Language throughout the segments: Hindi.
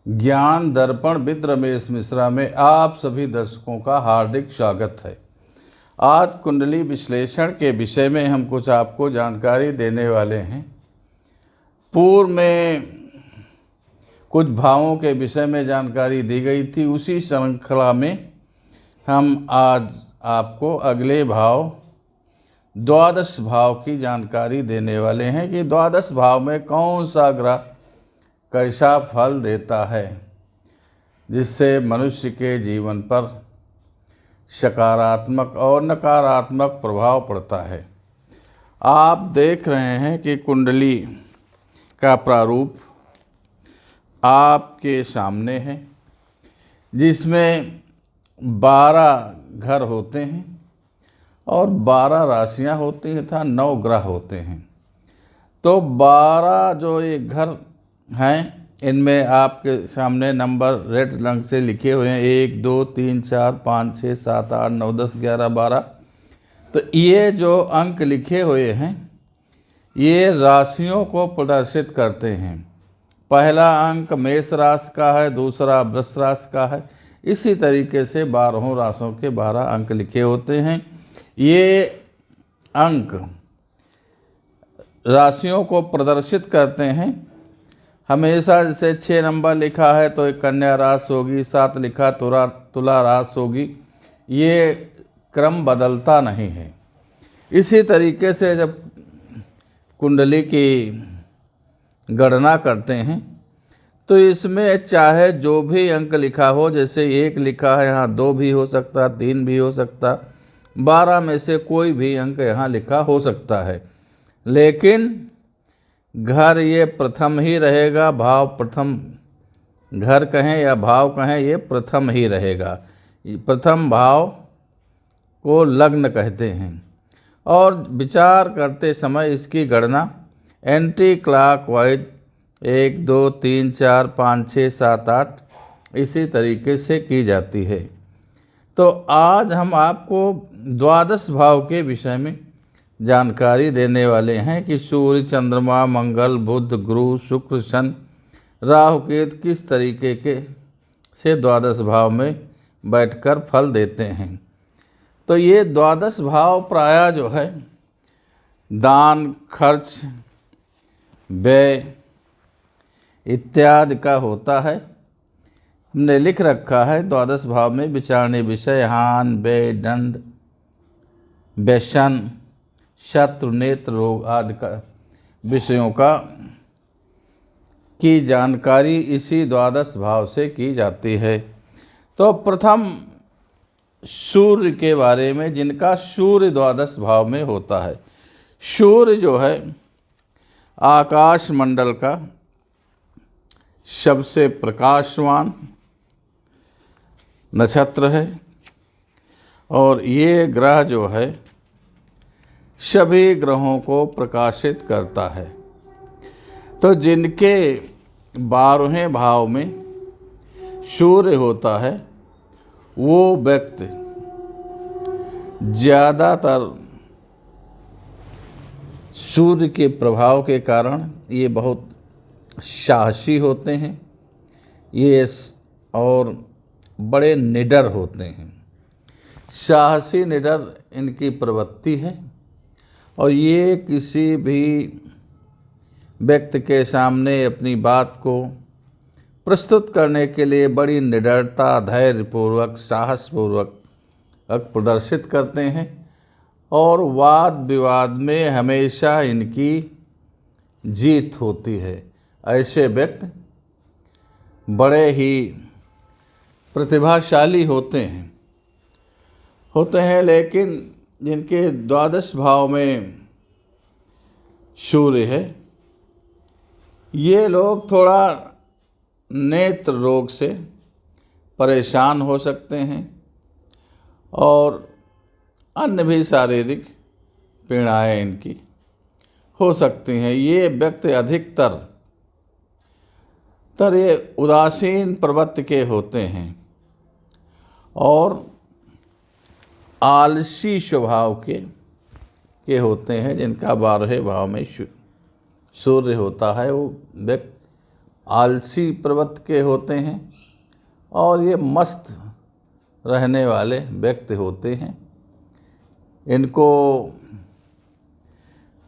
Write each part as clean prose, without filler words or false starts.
ज्ञान दर्पण विद रमेश मिश्रा में आप सभी दर्शकों का हार्दिक स्वागत है। आज कुंडली विश्लेषण के विषय में हम कुछ आपको जानकारी देने वाले हैं। पूर्व में कुछ भावों के विषय में जानकारी दी गई थी, उसी श्रृंखला में हम आज आपको अगले भाव द्वादश भाव की जानकारी देने वाले हैं कि द्वादश भाव में कौन सा ग्रह कैसा फल देता है, जिससे मनुष्य के जीवन पर सकारात्मक और नकारात्मक प्रभाव पड़ता है। आप देख रहे हैं कि कुंडली का प्रारूप आपके सामने है, जिसमें 12 घर होते हैं और 12 राशियां होती हैं तथा 9 ग्रह होते हैं। तो 12 जो ये घर हैं, इनमें आपके सामने नंबर रेड रंग से लिखे हुए हैं 1 2 3 4 5 6 7 8 9 10 11 12। तो ये जो अंक लिखे हुए हैं ये राशियों को प्रदर्शित करते हैं। पहला अंक मेष राशि का है, दूसरा वृष राशि का है। इसी तरीके से 12 राशियों के 12 अंक लिखे होते हैं। ये अंक राशियों को प्रदर्शित करते हैं। हमेशा जैसे 6 नंबर लिखा है तो एक कन्या राशि होगी, 7 लिखा तुला राशि होगी। ये क्रम बदलता नहीं है। इसी तरीके से जब कुंडली की गणना करते हैं तो इसमें चाहे जो भी अंक लिखा हो, जैसे 1 लिखा है यहाँ 2 भी हो सकता, 3 भी हो सकता, 12 में से कोई भी अंक यहाँ लिखा हो सकता है, लेकिन घर ये प्रथम ही रहेगा। भाव प्रथम, घर कहें या भाव कहें, ये प्रथम ही रहेगा। प्रथम भाव को लग्न कहते हैं और विचार करते समय इसकी गणना एंटी क्लॉकवाइज 1 2 3 4 5 6 7 8 इसी तरीके से की जाती है। तो आज हम आपको द्वादश भाव के विषय में जानकारी देने वाले हैं कि सूर्य, चंद्रमा, मंगल, बुध, गुरु, शुक्र, शनि, राहु, केतु किस तरीके के से द्वादश भाव में बैठकर फल देते हैं। तो ये द्वादश भाव प्रायः जो है दान, खर्च, व्यय इत्यादि का होता है। हमने लिख रखा है द्वादश भाव में विचारणीय विषय हान, व्यय, दंड, व्यसन, शत्रु, नेत्र रोग आदि का विषयों का की जानकारी इसी द्वादश भाव से की जाती है। तो प्रथम सूर्य के बारे में, जिनका सूर्य द्वादश भाव में होता है। सूर्य जो है आकाश मंडल का सबसे प्रकाशवान नक्षत्र है और ये ग्रह जो है सभी ग्रहों को प्रकाशित करता है। तो जिनके 12वें भाव में सूर्य होता है वो व्यक्ति ज़्यादातर सूर्य के प्रभाव के कारण ये बहुत साहसी होते हैं, ये और बड़े निडर होते हैं। साहसी निडर इनकी प्रवृत्ति है और ये किसी भी व्यक्ति के सामने अपनी बात को प्रस्तुत करने के लिए बड़ी निडरता, धैर्यपूर्वक, साहसपूर्वक प्रदर्शित करते हैं और वाद विवाद में हमेशा इनकी जीत होती है। ऐसे व्यक्ति बड़े ही प्रतिभाशाली होते हैं, लेकिन जिनके द्वादश भाव में सूर्य है ये लोग थोड़ा नेत्र रोग से परेशान हो सकते हैं और अन्य भी शारीरिक पीड़ाएं इनकी हो सकती हैं। ये व्यक्ति अधिकतर ये उदासीन प्रवृत्ति के होते हैं और आलसी स्वभाव के होते हैं। जिनका 12वें भाव में सूर्य होता है वो व्यक्ति आलसी प्रवृत्ति के होते हैं और ये मस्त रहने वाले व्यक्ति होते हैं। इनको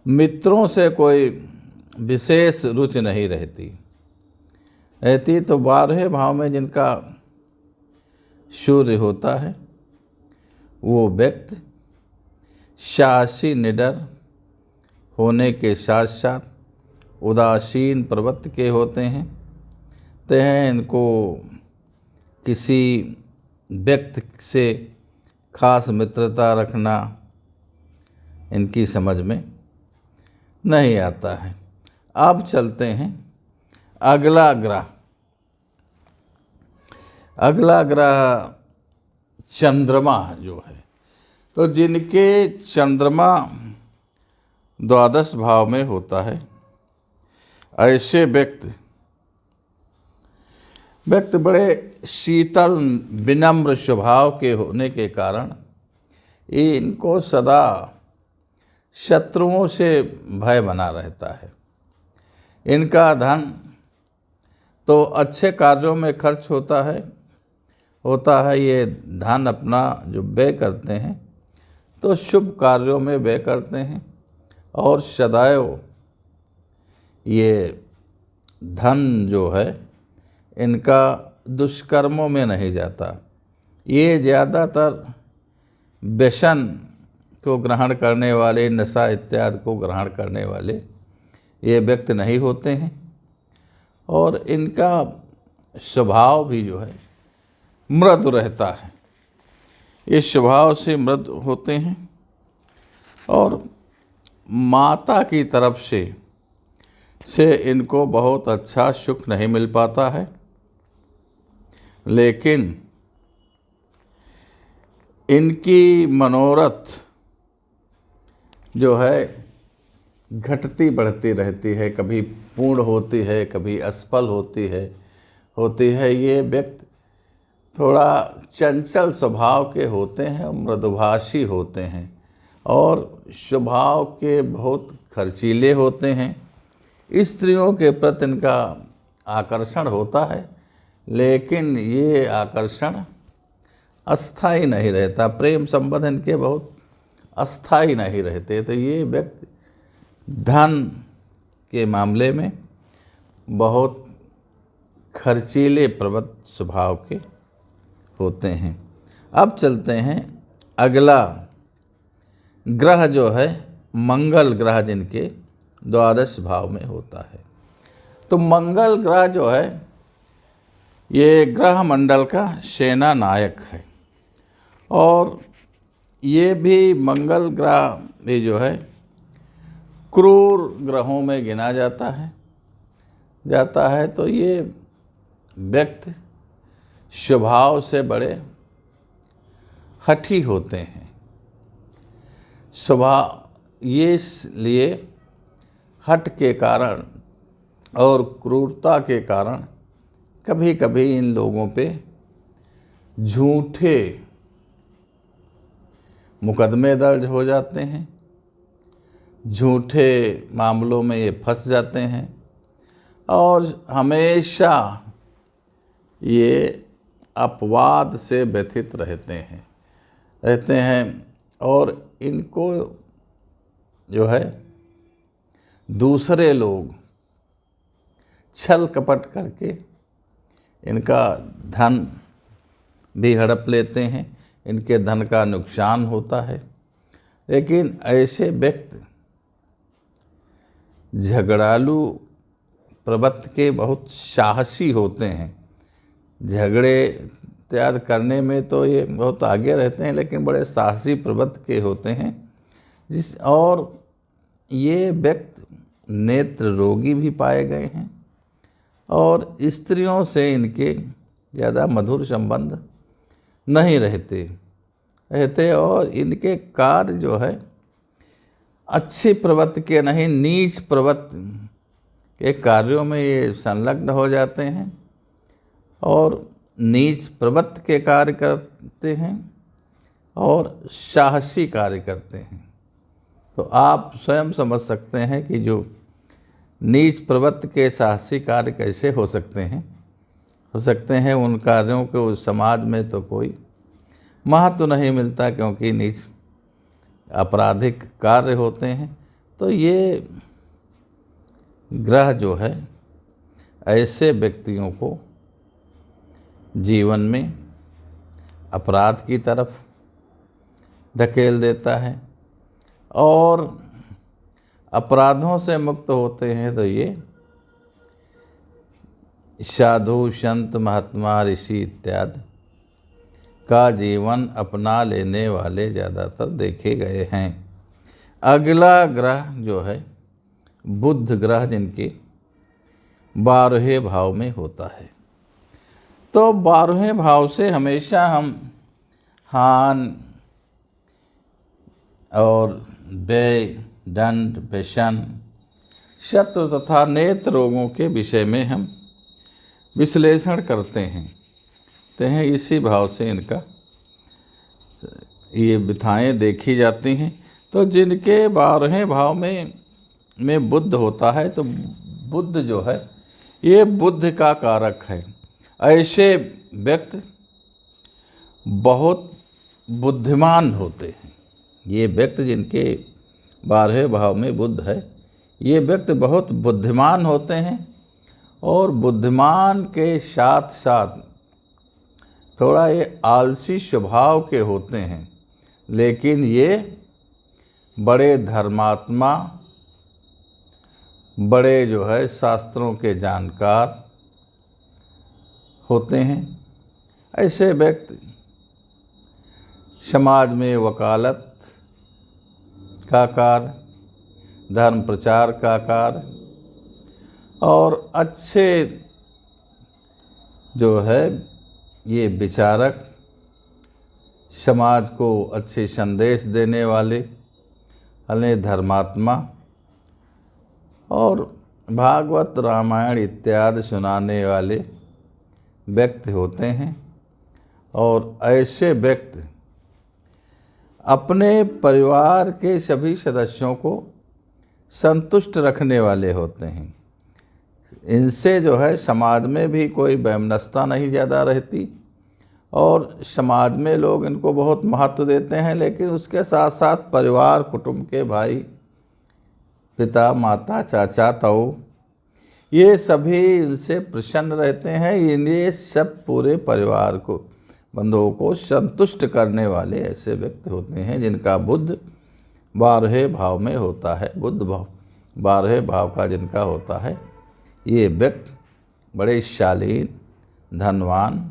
मित्रों से कोई विशेष रुचि नहीं रहती तो 12वें भाव में जिनका सूर्य होता है वो व्यक्ति साहसी निडर होने के साथ साथ उदासीन प्रवृत्ति के होते हैं। इनको किसी व्यक्ति से खास मित्रता रखना इनकी समझ में नहीं आता है। अब चलते हैं अगला ग्रह। अगला ग्रह चंद्रमा जो है, तो जिनके चंद्रमा 12 भाव में होता है ऐसे व्यक्ति बड़े शीतल विनम्र स्वभाव के होने के कारण इनको सदा शत्रुओं से भय बना रहता है। इनका धन तो अच्छे कार्यों में खर्च होता है। ये धन अपना जो व्यय करते हैं तो शुभ कार्यों में व्यय करते हैं और सदैव ये धन जो है इनका दुष्कर्मों में नहीं जाता। ये ज़्यादातर व्यसन को ग्रहण करने वाले, नशा इत्यादि को ग्रहण करने वाले ये व्यक्ति नहीं होते हैं और इनका स्वभाव भी जो है मृदु रहता है। इस स्वभाव से मृदु होते हैं और माता की तरफ से इनको बहुत अच्छा सुख नहीं मिल पाता है, लेकिन इनकी मनोरथ जो है घटती बढ़ती रहती है, कभी पूर्ण होती है, कभी असफल होती है। ये व्यक्ति थोड़ा चंचल स्वभाव के होते हैं, मृदुभाषी होते हैं और स्वभाव के बहुत खर्चीले होते हैं। स्त्रियों के प्रति इनका आकर्षण होता है, लेकिन ये आकर्षण अस्थाई नहीं रहता। प्रेम संबंध इनके बहुत अस्थाई नहीं रहते। तो ये व्यक्ति धन के मामले में बहुत खर्चीले प्रवृत्ति स्वभाव के होते हैं। अब चलते हैं अगला ग्रह जो है मंगल ग्रह, जिनके 12 भाव में होता है। तो मंगल ग्रह जो है ये ग्रह मंडल का सेना नायक है और ये भी मंगल ग्रह भी जो है क्रूर ग्रहों में गिना जाता है। तो ये व्यक्ति स्वभाव से बड़े हठी होते हैं। स्वभाव ये इसलिए हठ के कारण और क्रूरता के कारण कभी कभी इन लोगों पे झूठे मुकदमे दर्ज हो जाते हैं, झूठे मामलों में ये फंस जाते हैं और हमेशा ये अपवाद से व्यथित रहते हैं और इनको जो है दूसरे लोग छल कपट करके इनका धन भी हड़प लेते हैं, इनके धन का नुकसान होता है। लेकिन ऐसे व्यक्ति झगड़ालू प्रवृत्ति के बहुत साहसी होते हैं। झगड़े इत्यादि करने में तो ये बहुत आगे रहते हैं, लेकिन बड़े साहसी प्रवृत्ति के होते हैं। और ये व्यक्ति नेत्र रोगी भी पाए गए हैं और स्त्रियों से इनके ज़्यादा मधुर संबंध नहीं रहते और इनके कार्य जो है अच्छी प्रवृत्ति के नहीं, नीच प्रवृत्ति के कार्यों में ये संलग्न हो जाते हैं और नीच प्रवृत्ति के कार्य करते हैं और साहसी कार्य करते हैं। तो आप स्वयं समझ सकते हैं कि जो नीच प्रवृत्ति के साहसी कार्य कैसे हो सकते हैं? हो सकते हैं उन कार्यों को उस समाज में तो कोई महत्व नहीं मिलता, क्योंकि नीच आपराधिक कार्य होते हैं। तो ये ग्रह जो है ऐसे व्यक्तियों को जीवन में अपराध की तरफ धकेल देता है, और अपराधों से मुक्त होते हैं तो ये साधु संत महात्मा ऋषि इत्यादि का जीवन अपना लेने वाले ज़्यादातर देखे गए हैं। अगला ग्रह जो है बुध ग्रह, जिनके 12वें भाव में होता है। तो 12वें भाव से हमेशा हम हान और व्यय, दंड, व्यसन, शत्रु तथा नेत्र रोगों के विषय में हम विश्लेषण करते हैं। इसी भाव से इनका ये विधाएँ देखी जाती हैं। तो जिनके 12वें भाव में बुध होता है, तो बुध जो है ये बुद्ध का कारक है। ऐसे व्यक्ति बहुत बुद्धिमान होते हैं। ये व्यक्ति जिनके 12वें भाव में बुध है, ये व्यक्ति बहुत बुद्धिमान होते हैं, और बुद्धिमान के साथ साथ थोड़ा ये आलसी स्वभाव के होते हैं, लेकिन ये बड़े धर्मात्मा, बड़े जो है शास्त्रों के जानकार होते हैं। ऐसे व्यक्ति समाज में वकालत का कार्य, धर्म प्रचार का कार्य, और अच्छे जो है ये विचारक, समाज को अच्छे संदेश देने वाले अने धर्मात्मा, और भागवत रामायण इत्यादि सुनाने वाले व्यक्ति होते हैं। और ऐसे व्यक्ति अपने परिवार के सभी सदस्यों को संतुष्ट रखने वाले होते हैं। इनसे जो है समाज में भी कोई वैमनस्यता नहीं ज़्यादा रहती, और समाज में लोग इनको बहुत महत्व देते हैं। लेकिन उसके साथ साथ परिवार, कुटुंब के भाई, पिता, माता, चाचा, ताऊ, ये सभी इनसे प्रसन्न रहते हैं। ये सब पूरे परिवार को, बंधुओं को संतुष्ट करने वाले ऐसे व्यक्ति होते हैं जिनका बुध 12वें भाव में होता है। बुध भाव 12वें भाव का जिनका होता है, ये व्यक्ति बड़े शालीन, धनवान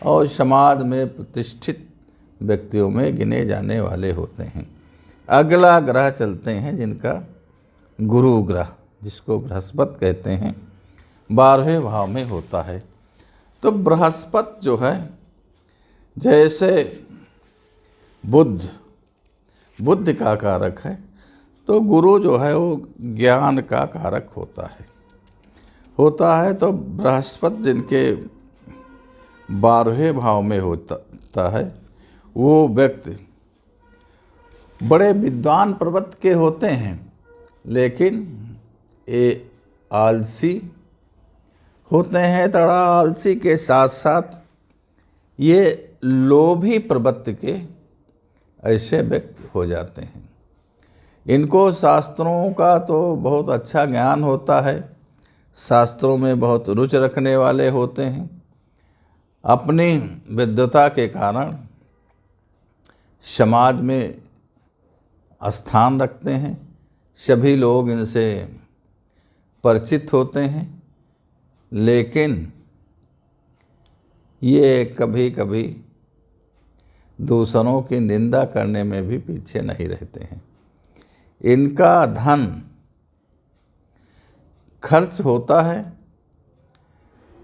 और समाज में प्रतिष्ठित व्यक्तियों में गिने जाने वाले होते हैं। अगला ग्रह चलते हैं जिनका गुरु ग्रह, जिसको बृहस्पति कहते हैं, 12वें भाव में होता है। तो बृहस्पति जो है, जैसे बुद्ध का कारक है, तो गुरु जो है वो ज्ञान का कारक होता है। तो बृहस्पति जिनके 12वें भाव में होता है, वो व्यक्ति बड़े विद्वान प्रवृत्ति के होते हैं, लेकिन ये आलसी होते हैं। थोड़ा आलसी के साथ साथ ये लोभी प्रवृत्ति के ऐसे व्यक्ति हो जाते हैं। इनको शास्त्रों का तो बहुत अच्छा ज्ञान होता है, शास्त्रों में बहुत रुचि रखने वाले होते हैं। अपनी विद्वता के कारण समाज में स्थान रखते हैं, सभी लोग इनसे परिचित होते हैं। लेकिन ये कभी कभी दूसरों की निंदा करने में भी पीछे नहीं रहते हैं। इनका धन खर्च होता है,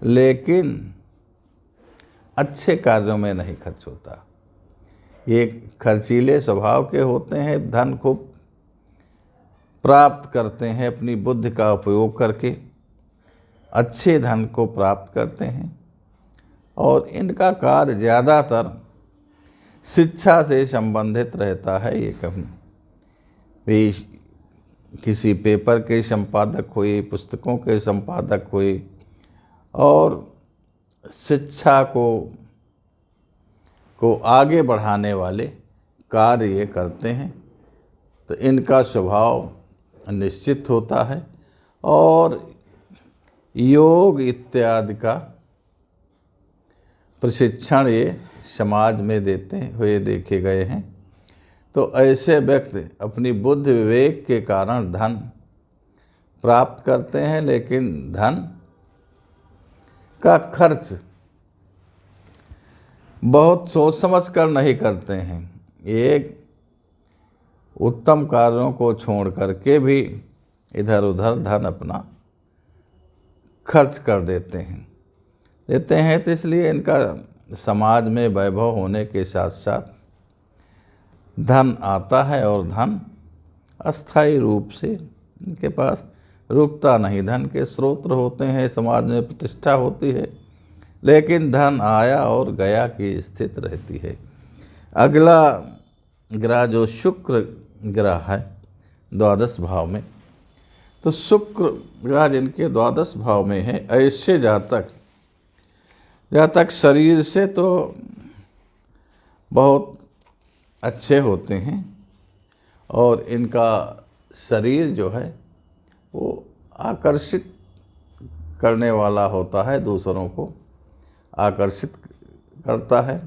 लेकिन अच्छे कार्यों में नहीं खर्च होता। ये खर्चीले स्वभाव के होते हैं, धन को प्राप्त करते हैं अपनी बुद्धि का उपयोग करके, अच्छे धन को प्राप्त करते हैं। और इनका कार्य ज़्यादातर शिक्षा से संबंधित रहता है। ये कभी किसी पेपर के संपादक हुए, पुस्तकों के संपादक हुए और शिक्षा को आगे बढ़ाने वाले कार्य ये करते हैं, तो इनका स्वभाव निश्चित होता है। और योग इत्यादि का प्रशिक्षण ये समाज में देते हुए देखे गए हैं। तो ऐसे व्यक्ति अपनी बुद्धि विवेक के कारण धन प्राप्त करते हैं, लेकिन धन का खर्च बहुत सोच समझ कर नहीं करते हैं। एक उत्तम कार्यों को छोड़ करके भी इधर उधर धन अपना खर्च कर देते हैं। तो इसलिए इनका समाज में वैभव होने के साथ साथ धन आता है और धन अस्थायी रूप से इनके पास रुकता नहीं। धन के स्रोत होते हैं, समाज में प्रतिष्ठा होती है, लेकिन धन आया और गया की स्थिति रहती है। अगला ग्रह जो शुक्र ग्रह है द्वादश भाव में, तो शुक्र ग्रह जिनके द्वादश भाव में है, ऐसे जातक शरीर से तो बहुत अच्छे होते हैं और इनका शरीर जो है वो आकर्षित करने वाला होता है, दूसरों को आकर्षित करता है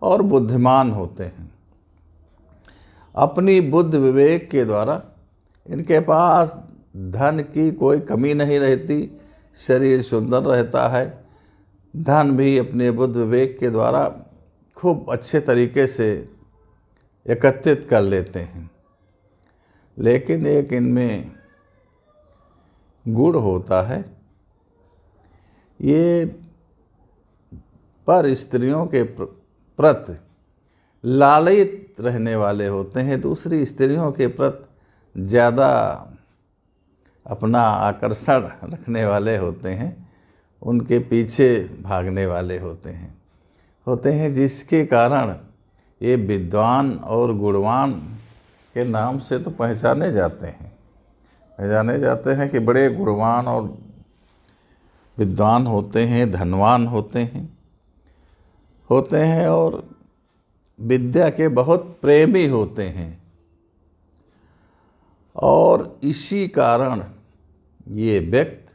और बुद्धिमान होते हैं। अपनी बुद्धि विवेक के द्वारा इनके पास धन की कोई कमी नहीं रहती, शरीर सुंदर रहता है। धन भी अपने बुद्धि विवेक के द्वारा खूब अच्छे तरीके से एकत्रित कर लेते हैं। लेकिन एक इनमें गुण होता है, ये पर स्त्रियों के प्रति लालयित रहने वाले होते हैं, दूसरी स्त्रियों के प्रति ज़्यादा अपना आकर्षण रखने वाले होते हैं, उनके पीछे भागने वाले होते हैं, जिसके कारण ये विद्वान और गुणवान के नाम से तो पहचाने जाते हैं कि बड़े गुणवान और विद्वान होते हैं, धनवान होते हैं और विद्या के बहुत प्रेमी होते हैं। और इसी कारण ये व्यक्ति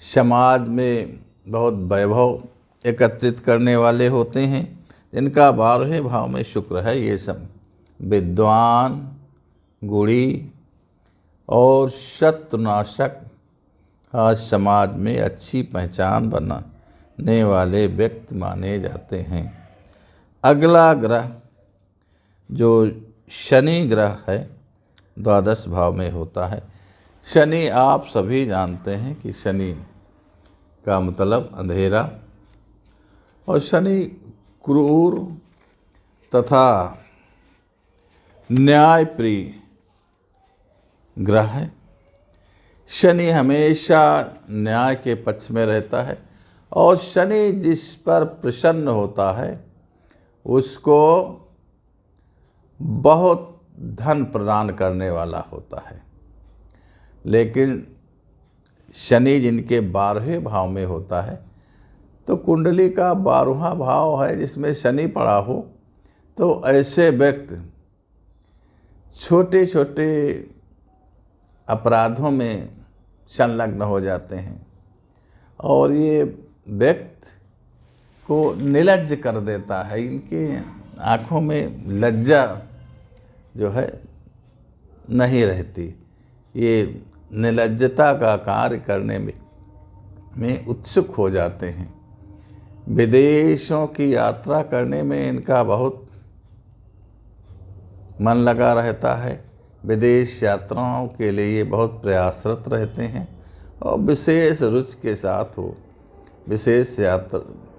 समाज में बहुत वैभव एकत्रित करने वाले होते हैं। इनका 12वें भाव में शुक्र है। ये सब विद्वान, गुणी और शत्रुनाशक आज समाज में अच्छी पहचान बनाने वाले व्यक्ति माने जाते हैं। अगला ग्रह जो शनि ग्रह है द्वादश भाव में होता है। शनि आप सभी जानते हैं कि शनि का मतलब अंधेरा, और शनि क्रूर तथा न्यायप्रिय ग्रह है। शनि हमेशा न्याय के पक्ष में रहता है और शनि जिस पर प्रसन्न होता है उसको बहुत धन प्रदान करने वाला होता है। लेकिन शनि जिनके 12वें भाव में होता है, तो कुंडली का 12वां भाव है जिसमें शनि पड़ा हो, तो ऐसे व्यक्ति छोटे छोटे अपराधों में संलग्न हो जाते हैं और ये व्यक्ति को निर्लज्ज कर देता है। इनके आँखों में लज्जा जो है नहीं रहती, ये निर्लज्जता का कार्य करने में उत्सुक हो जाते हैं। विदेशों की यात्रा करने में इनका बहुत मन लगा रहता है। विदेश यात्राओं के लिए बहुत प्रयासरत रहते हैं और विशेष रुचि के साथ हो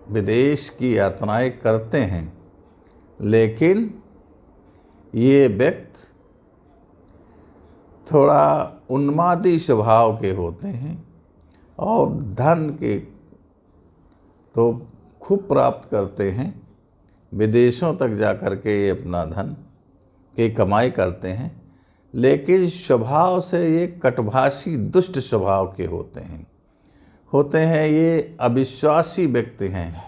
विदेश की यात्राएं करते हैं। लेकिन ये व्यक्ति थोड़ा उन्मादी स्वभाव के होते हैं और धन के तो खूब प्राप्त करते हैं। विदेशों तक जा कर के ये अपना धन की कमाई करते हैं, लेकिन स्वभाव से ये कटभाषी दुष्ट स्वभाव के होते हैं। ये अविश्वासी व्यक्ति हैं।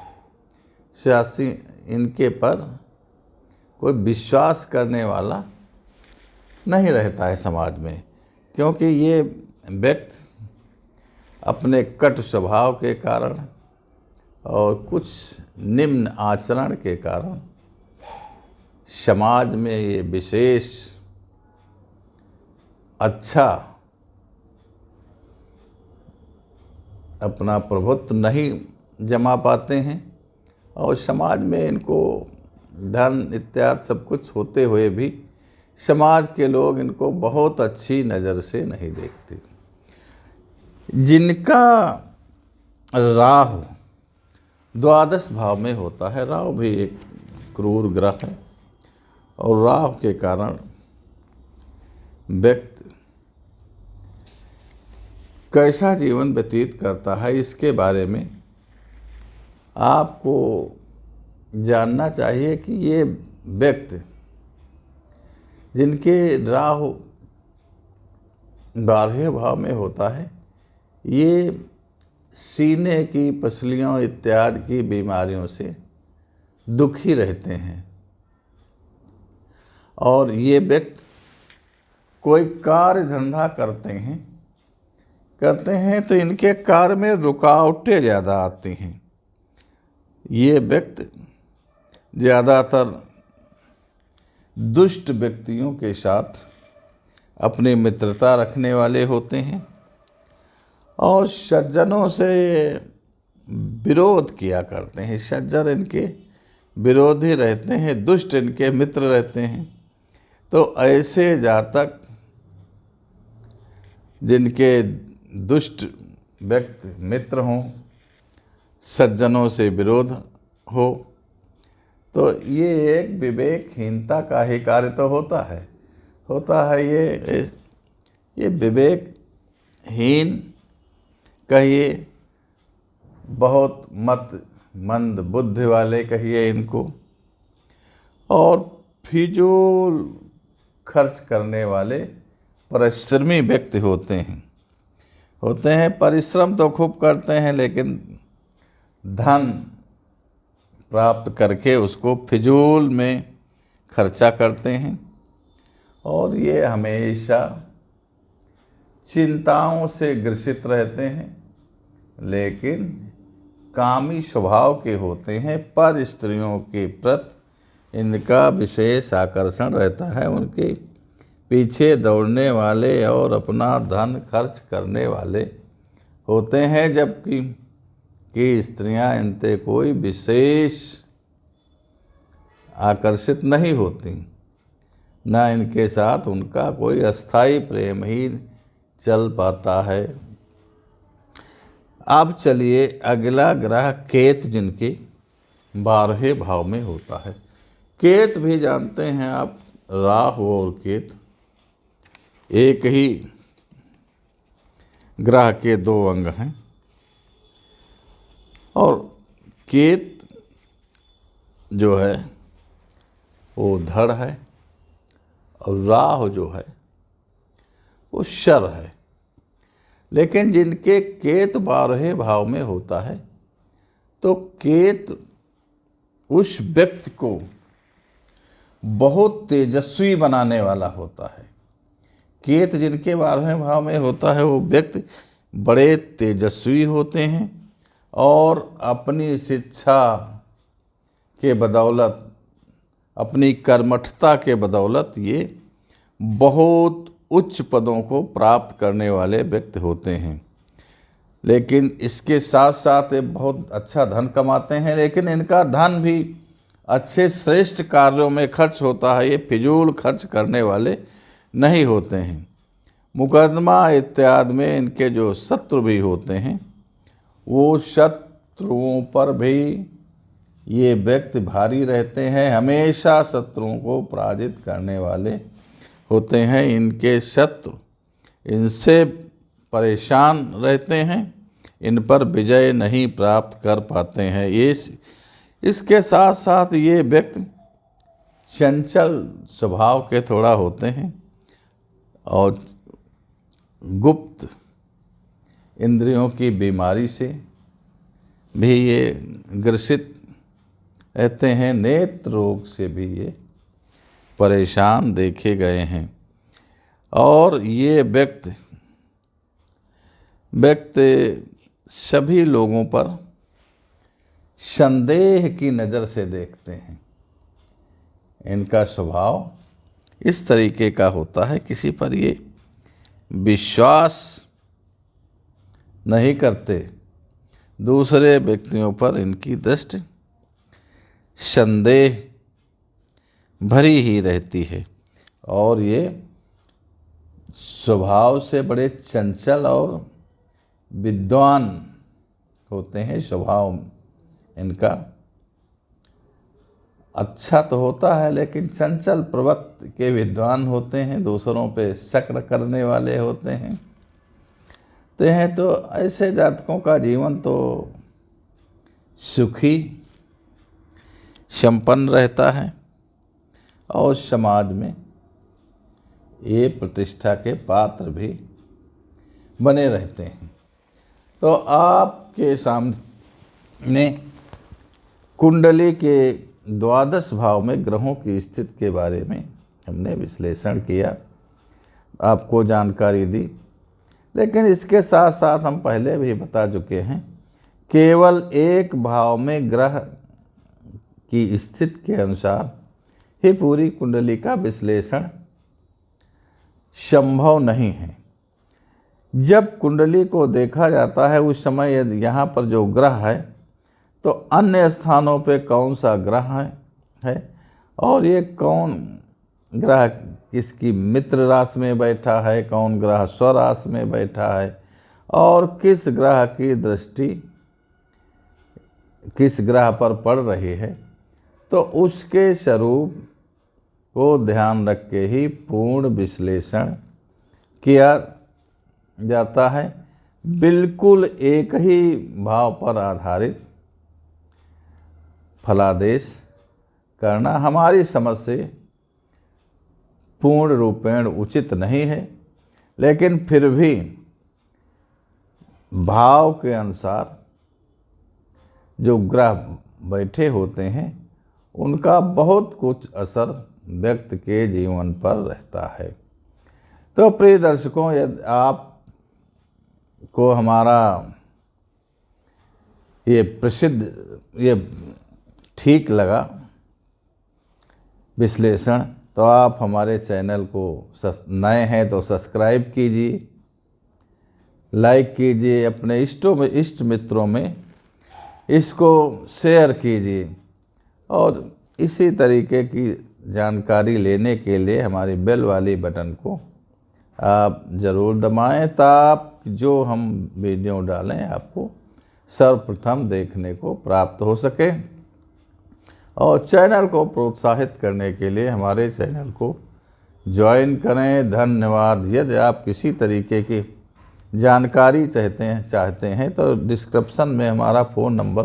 सियासी इनके पर कोई विश्वास करने वाला नहीं रहता है समाज में, क्योंकि ये व्यक्ति अपने कटु स्वभाव के कारण और कुछ निम्न आचरण के कारण समाज में ये विशेष अच्छा अपना प्रभुत्व नहीं जमा पाते हैं, और समाज में इनको धन इत्यादि सब कुछ होते हुए भी समाज के लोग इनको बहुत अच्छी नज़र से नहीं देखते। जिनका राहु द्वादश भाव में होता है, राहु भी एक क्रूर ग्रह है, और राहु के कारण व्यक्ति कैसा जीवन व्यतीत करता है इसके बारे में आपको जानना चाहिए कि ये व्यक्ति जिनके राहु 12वें भाव में होता है, ये सीने की पसलियों इत्यादि की बीमारियों से दुखी रहते हैं, और ये व्यक्ति कोई कार्य धंधा करते हैं तो इनके कार्य में रुकावटें ज़्यादा आती हैं। ये व्यक्ति ज़्यादातर दुष्ट व्यक्तियों के साथ अपनी मित्रता रखने वाले होते हैं, और सज्जनों से विरोध किया करते हैं। सज्जन इनके विरोधी रहते हैं, दुष्ट इनके मित्र रहते हैं। तो ऐसे जातक जिनके दुष्ट व्यक्ति मित्र हों, सज्जनों से विरोध हो, तो ये एक विवेकहीनता का ही कार्य तो होता है। ये विवेकहीन कहिए, बहुत मंद बुद्धि वाले कहिए इनको, और फिजूल खर्च करने वाले परिश्रमी व्यक्ति होते हैं। परिश्रम तो खूब करते हैं, लेकिन धन प्राप्त करके उसको फिजूल में खर्चा करते हैं, और ये हमेशा चिंताओं से ग्रसित रहते हैं, लेकिन कामी स्वभाव के होते हैं। पर स्त्रियों के प्रति इनका विशेष आकर्षण रहता है। उनके पीछे दौड़ने वाले और अपना धन खर्च करने वाले होते हैं, जबकि स्त्रियां इनसे कोई विशेष आकर्षित नहीं होती, ना इनके साथ उनका कोई अस्थाई प्रेम ही चल पाता है। अब चलिए अगला ग्रह केतु, जिनके 12वें भाव में होता है। केतु भी जानते हैं आप, राहु और केतु एक ही ग्रह के 2 अंग हैं, और केतु जो है वो धड़ है, और राहु जो है वो शर है। लेकिन जिनके केतु 12वें भाव में होता है, तो केतु उस व्यक्ति को बहुत तेजस्वी बनाने वाला होता है। केतु जिनके 12वें भाव में होता है, वो व्यक्ति बड़े तेजस्वी होते हैं, और अपनी शिक्षा के बदौलत, अपनी कर्मठता के बदौलत ये बहुत उच्च पदों को प्राप्त करने वाले व्यक्ति होते हैं। लेकिन इसके साथ साथ ये बहुत अच्छा धन कमाते हैं, लेकिन इनका धन भी अच्छे श्रेष्ठ कार्यों में खर्च होता है। ये फिजूल खर्च करने वाले नहीं होते हैं। मुकदमा इत्यादि में इनके जो शत्रु भी होते हैं, वो शत्रुओं पर भी ये व्यक्ति भारी रहते हैं। हमेशा शत्रुओं को पराजित करने वाले होते हैं। इनके शत्रु इनसे परेशान रहते हैं, इन पर विजय नहीं प्राप्त कर पाते हैं। इसके साथ साथ ये व्यक्ति चंचल स्वभाव के थोड़ा होते हैं, और गुप्त इंद्रियों की बीमारी से भी ये ग्रसित रहते हैं। नेत्र रोग से भी ये परेशान देखे गए हैं। और ये व्यक्ति सभी लोगों पर संदेह की नज़र से देखते हैं। इनका स्वभाव इस तरीके का होता है, किसी पर ये विश्वास नहीं करते, दूसरे व्यक्तियों पर इनकी दृष्टि संदेह भरी ही रहती है। और ये स्वभाव से बड़े चंचल और विद्वान होते हैं। स्वभाव इनका अच्छा तो होता है, लेकिन चंचल प्रवृत्ति के विद्वान होते हैं, दूसरों पे शक करने वाले होते हैं। तो ऐसे जातकों का जीवन तो सुखी संपन्न रहता है और समाज में ये प्रतिष्ठा के पात्र भी बने रहते हैं। तो आपके सामने कुंडली के द्वादश भाव में ग्रहों की स्थिति के बारे में हमने विश्लेषण किया, आपको जानकारी दी। लेकिन इसके साथ साथ हम पहले भी बता चुके हैं, केवल एक भाव में ग्रह की स्थिति के अनुसार ही पूरी कुंडली का विश्लेषण संभव नहीं है। जब कुंडली को देखा जाता है उस समय यहाँ पर जो ग्रह है तो अन्य स्थानों पे कौन सा ग्रह है और ये कौन ग्रह किसकी मित्र राशि में बैठा है, कौन ग्रह स्वराशि में बैठा है और किस ग्रह की दृष्टि किस ग्रह पर पड़ रही है, तो उसके स्वरूप को ध्यान रख के ही पूर्ण विश्लेषण किया जाता है। बिल्कुल एक ही भाव पर आधारित फलादेश करना हमारी समझ से पूर्ण रूपेण उचित नहीं है, लेकिन फिर भी भाव के अनुसार जो ग्रह बैठे होते हैं उनका बहुत कुछ असर व्यक्ति के जीवन पर रहता है। तो प्रिय दर्शकों, यदि आपको हमारा ये ठीक लगा विश्लेषण, तो आप हमारे चैनल को नए हैं तो सब्सक्राइब कीजिए, लाइक कीजिए, अपने इष्ट मित्रों में इसको शेयर कीजिए और इसी तरीके की जानकारी लेने के लिए हमारी बेल वाली बटन को आप ज़रूर दबाएं, ताकि जो हम वीडियो डालें आपको सर्वप्रथम देखने को प्राप्त हो सके। और चैनल को प्रोत्साहित करने के लिए हमारे चैनल को ज्वाइन करें। धन्यवाद। यदि आप किसी तरीके की जानकारी चाहते हैं तो डिस्क्रिप्शन में हमारा फ़ोन नंबर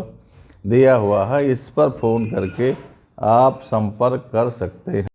दिया हुआ है, इस पर फ़ोन करके आप संपर्क कर सकते हैं।